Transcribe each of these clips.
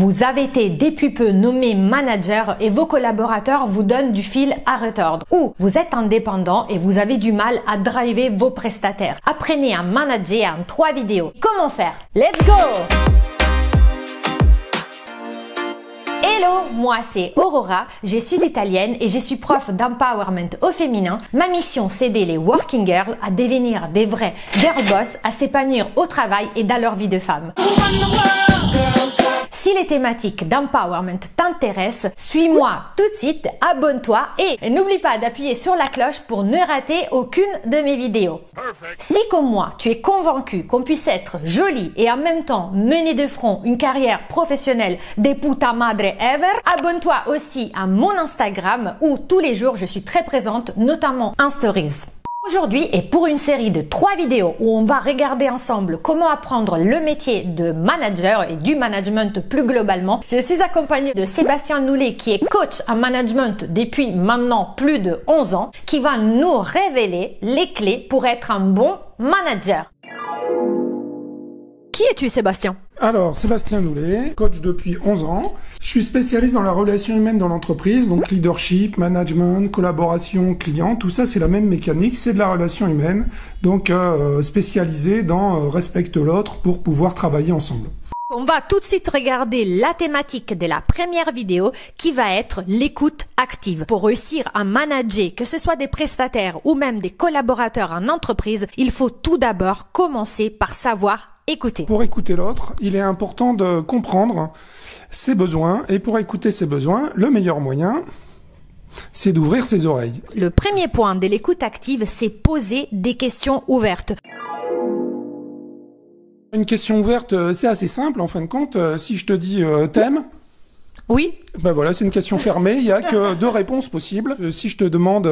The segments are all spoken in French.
Vous avez été depuis peu nommé manager et vos collaborateurs vous donnent du fil à retordre. Ou vous êtes indépendant et vous avez du mal à driver vos prestataires. Apprenez à manager en 3 vidéos. Comment faire? Let's go! Hello, moi c'est Aurora, je suis italienne et je suis prof d'empowerment au féminin. Ma mission c'est d'aider les working girls à devenir des vrais girl boss, à s'épanouir au travail et dans leur vie de femme. Si les thématiques d'empowerment t'intéressent, suis-moi tout de suite, abonne-toi et n'oublie pas d'appuyer sur la cloche pour ne rater aucune de mes vidéos. Si comme moi, tu es convaincu qu'on puisse être jolie et en même temps mener de front une carrière professionnelle de puta madre ever, abonne-toi aussi à mon Instagram où tous les jours je suis très présente, notamment en stories. Aujourd'hui est pour une série de 3 vidéos où on va regarder ensemble comment apprendre le métier de manager et du management plus globalement. Je suis accompagnée de Sébastien Noulet qui est coach en management depuis maintenant plus de 11 ans, qui va nous révéler les clés pour être un bon manager. Qui es-tu, Sébastien? Alors, Sébastien Noulet, coach depuis 11 ans. Je suis spécialiste dans la relation humaine dans l'entreprise, donc leadership, management, collaboration, client, tout ça c'est la même mécanique, c'est de la relation humaine, donc spécialisé dans respecte l'autre pour pouvoir travailler ensemble. On va tout de suite regarder la thématique de la première vidéo qui va être l'écoute active. Pour réussir à manager, que ce soit des prestataires ou même des collaborateurs en entreprise, il faut tout d'abord commencer par savoir écouter. Pour écouter l'autre, il est important de comprendre ses besoins et pour écouter ses besoins, le meilleur moyen, c'est d'ouvrir ses oreilles. Le premier point de l'écoute active, c'est poser des questions ouvertes. Une question ouverte, c'est assez simple en fin de compte. Si je te dis t'aimes, oui. Ben voilà, c'est une question fermée. Il y a que 2 réponses possibles. Si je te demande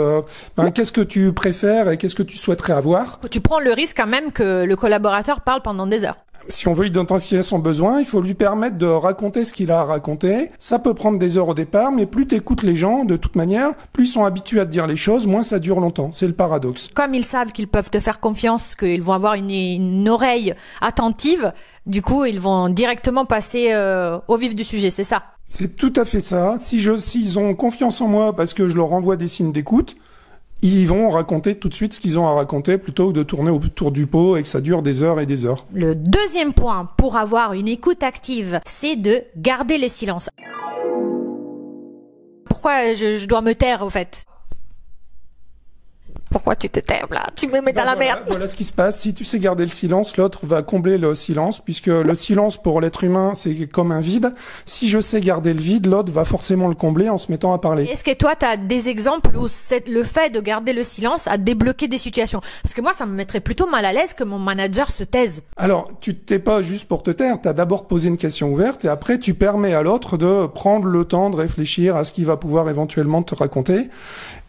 qu'est-ce que tu préfères et qu'est-ce que tu souhaiterais avoir, tu prends le risque quand même que le collaborateur parle pendant des heures. Si on veut identifier son besoin, il faut lui permettre de raconter ce qu'il a à raconter. Ça peut prendre des heures au départ, mais plus t'écoutes les gens, de toute manière, plus ils sont habitués à te dire les choses, moins ça dure longtemps. C'est le paradoxe. Comme ils savent qu'ils peuvent te faire confiance, qu'ils vont avoir une oreille attentive, du coup, ils vont directement passer au vif du sujet, c'est ça? C'est tout à fait ça. S'ils ont confiance en moi parce que je leur envoie des signes d'écoute, ils vont raconter tout de suite ce qu'ils ont à raconter plutôt que de tourner autour du pot et que ça dure des heures et des heures. Le deuxième point pour avoir une écoute active, c'est de garder le silence. Pourquoi je dois me taire au fait? Pourquoi tu te tais là? Tu me mets dans la merde. Voilà ce qui se passe. Si tu sais garder le silence, l'autre va combler le silence, puisque le silence pour l'être humain, c'est comme un vide. Si je sais garder le vide, l'autre va forcément le combler en se mettant à parler. Est-ce que toi, tu as des exemples où le fait de garder le silence a débloqué des situations? Parce que moi, ça me mettrait plutôt mal à l'aise que mon manager se taise. Alors, tu te tais pas juste pour te taire. Tu as d'abord posé une question ouverte et après, tu permets à l'autre de prendre le temps de réfléchir à ce qu'il va pouvoir éventuellement te raconter.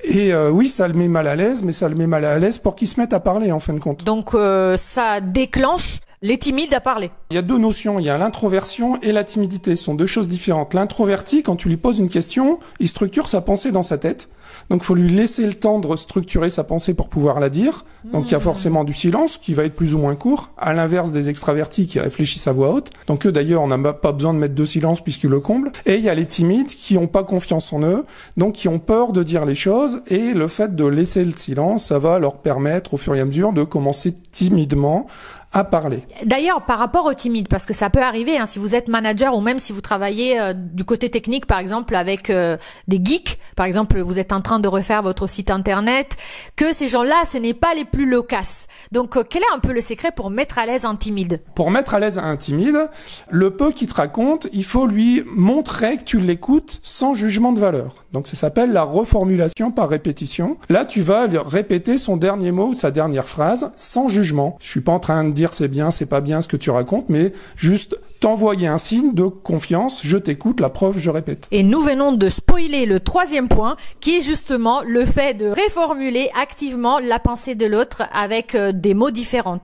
Et oui, ça le met mal à l'aise, mais ça le met mal à l'aise pour qu'il se mette à parler en fin de compte. Donc ça déclenche les timides à parler. Il y a 2 notions, il y a l'introversion et la timidité, ce sont 2 choses différentes. L'introverti, quand tu lui poses une question, il structure sa pensée dans sa tête. Donc il faut lui laisser le temps de structurer sa pensée pour pouvoir la dire. Donc il y a forcément du silence qui va être plus ou moins court, à l'inverse des extravertis qui réfléchissent à voix haute. Donc eux d'ailleurs, on n'a pas besoin de mettre de silence puisqu'ils le comblent. Et il y a les timides qui n'ont pas confiance en eux, donc qui ont peur de dire les choses. Et le fait de laisser le silence, ça va leur permettre au fur et à mesure de commencer timidement à parler. D'ailleurs, par rapport aux timides, parce que ça peut arriver, hein, si vous êtes manager ou même si vous travaillez du côté technique, par exemple, avec des geeks, par exemple, vous êtes en train de refaire votre site internet, que ces gens-là, ce n'est pas les plus loquaces. Donc, quel est un peu le secret pour mettre à l'aise un timide? Pour mettre à l'aise un timide, le peu qu'il te raconte, il faut lui montrer que tu l'écoutes sans jugement de valeur. Donc, ça s'appelle la reformulation par répétition. Là, tu vas lui répéter son dernier mot ou sa dernière phrase sans jugement. Je suis pas en train de dire c'est bien, c'est pas bien ce que tu racontes, mais juste t'envoyer un signe de confiance, je t'écoute, la preuve, je répète. Et nous venons de spoiler le 3e point, qui est justement le fait de reformuler activement la pensée de l'autre avec des mots différents.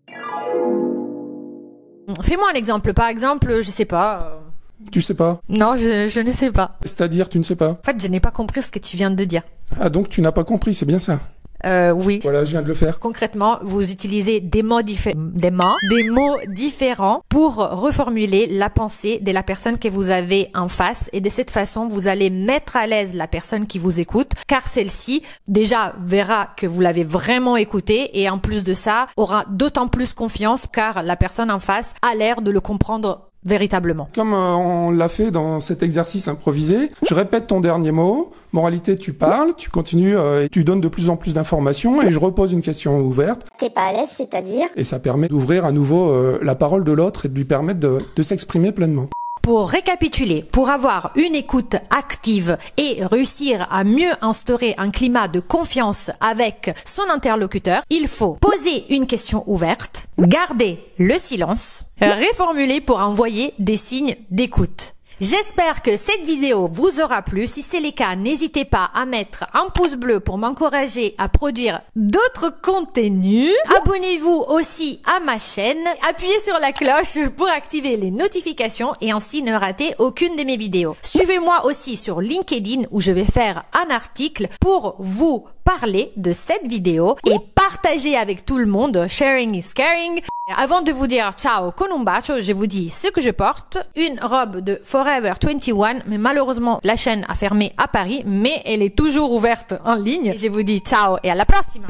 Fais-moi un exemple. Par exemple, je sais pas... Tu sais pas? Non, je ne sais pas. C'est-à-dire, tu ne sais pas? En fait, je n'ai pas compris ce que tu viens de dire. Ah, donc tu n'as pas compris, c'est bien ça. Oui. Voilà, je viens de le faire. Concrètement, vous utilisez des mots différents pour reformuler la pensée de la personne que vous avez en face, et de cette façon, vous allez mettre à l'aise la personne qui vous écoute, car celle-ci déjà verra que vous l'avez vraiment écouté, et en plus de ça, aura d'autant plus confiance car la personne en face a l'air de le comprendre véritablement. Comme on l'a fait dans cet exercice improvisé, je répète ton dernier mot, moralité tu parles, tu continues et tu donnes de plus en plus d'informations, et je repose une question ouverte. T'es pas à l'aise, c'est-à-dire? Et ça permet d'ouvrir à nouveau la parole de l'autre et de lui permettre de s'exprimer pleinement. Pour récapituler, pour avoir une écoute active et réussir à mieux instaurer un climat de confiance avec son interlocuteur, il faut poser une question ouverte, garder le silence, reformuler pour envoyer des signes d'écoute. J'espère que cette vidéo vous aura plu. Si c'est le cas, n'hésitez pas à mettre un pouce bleu pour m'encourager à produire d'autres contenus. Abonnez-vous aussi à ma chaîne. Appuyez sur la cloche pour activer les notifications et ainsi ne rater aucune de mes vidéos. Suivez-moi aussi sur LinkedIn où je vais faire un article pour vous parler de cette vidéo et partager avec tout le monde. Sharing is caring. Avant de vous dire ciao con un bacio, je vous dis ce que je porte. Une robe de Forever 21, mais malheureusement la chaîne a fermé à Paris, mais elle est toujours ouverte en ligne. Je vous dis ciao et à la prochaine.